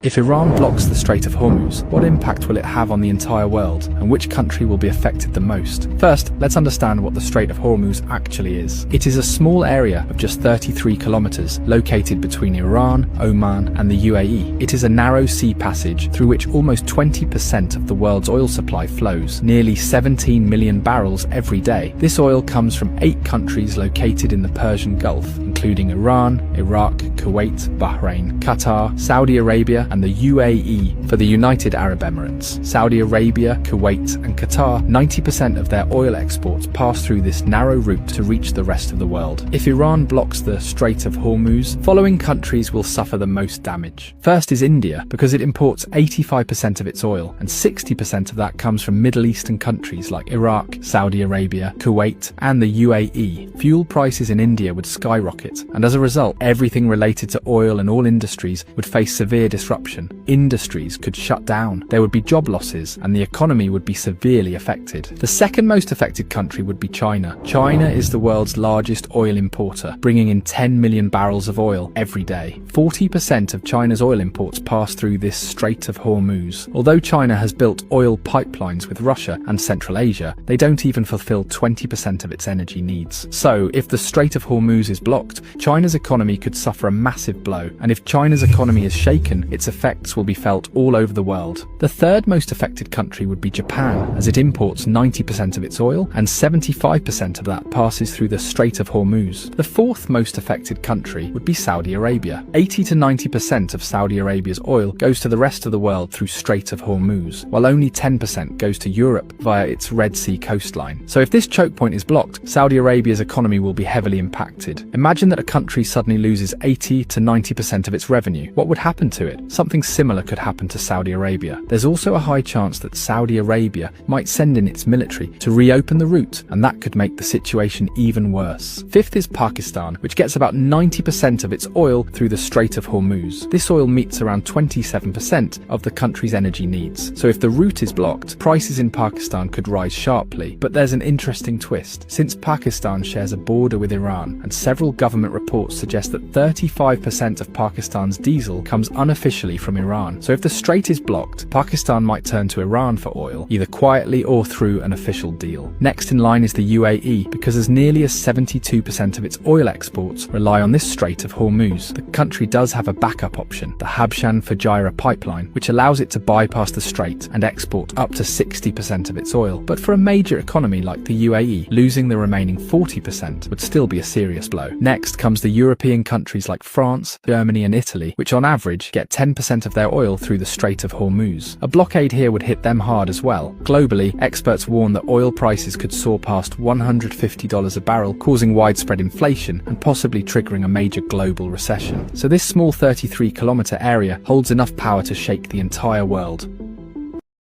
If Iran blocks the Strait of Hormuz, what impact will it have on the entire world, and which country will be affected the most? First, let's understand what the Strait of Hormuz actually is. It is a small area of just 33 kilometers located between Iran, Oman, and the UAE. It is a narrow sea passage through which almost 20% of the world's oil supply flows, nearly 17 million barrels every day. This oil comes from 8 countries located in the Persian Gulf, including Iran, Iraq, Kuwait, Bahrain, Qatar, Saudi Arabia, and the UAE for the United Arab Emirates. Saudi Arabia, Kuwait, and Qatar, 90% of their oil exports pass through this narrow route to reach the rest of the world. If Iran blocks the Strait of Hormuz, following countries will suffer the most damage. First is India, because it imports 85% of its oil, and 60% of that comes from Middle Eastern countries like Iraq, Saudi Arabia, Kuwait, and the UAE. Fuel prices in India would skyrocket, and as a result, everything related to oil and all industries would face severe disruption. Industries could shut down, there would be job losses, and the economy would be severely affected. The second most affected country would be China. China is the world's largest oil importer, bringing in 10 million barrels of oil every day. 40% of China's oil imports pass through this Strait of Hormuz. Although China has built oil pipelines with Russia and Central Asia, they don't even fulfill 20% of its energy needs. So, if the Strait of Hormuz is blocked, China's economy could suffer a massive blow, and if China's economy is shaken, its effects will be felt all over the world. The third most affected country would be Japan, as it imports 90% of its oil, and 75% of that passes through the Strait of Hormuz. The fourth most affected country would be Saudi Arabia. 80 to 90% of Saudi Arabia's oil goes to the rest of the world through Strait of Hormuz, while only 10% goes to Europe via its Red Sea coastline. So if this choke point is blocked, Saudi Arabia's economy will be heavily impacted. Imagine that a country suddenly loses 80 to 90% of its revenue. What would happen to it? Something similar could happen to Saudi Arabia. There's also a high chance that Saudi Arabia might send in its military to reopen the route, and that could make the situation even worse. Fifth is Pakistan, which gets about 90% of its oil through the Strait of Hormuz. This oil meets around 27% of the country's energy needs. So if the route is blocked, prices in Pakistan could rise sharply. But there's an interesting twist. Since Pakistan shares a border with Iran, and several government reports suggest that 35% of Pakistan's diesel comes unofficially from Iran. So if the strait is blocked, Pakistan might turn to Iran for oil, either quietly or through an official deal. Next in line is the UAE, because as nearly as 72% of its oil exports rely on this Strait of Hormuz. The country does have a backup option, the Habshan-Fujairah pipeline, which allows it to bypass the strait and export up to 60% of its oil. But for a major economy like the UAE, losing the remaining 40% would still be a serious blow. Next comes the European countries like France, Germany, and Italy, which on average get 10% of their oil through the Strait of Hormuz. A blockade here would hit them hard as well. Globally, experts warn that oil prices could soar past $150 a barrel, causing widespread inflation and possibly triggering a major global recession. So this small 33-kilometer area holds enough power to shake the entire world.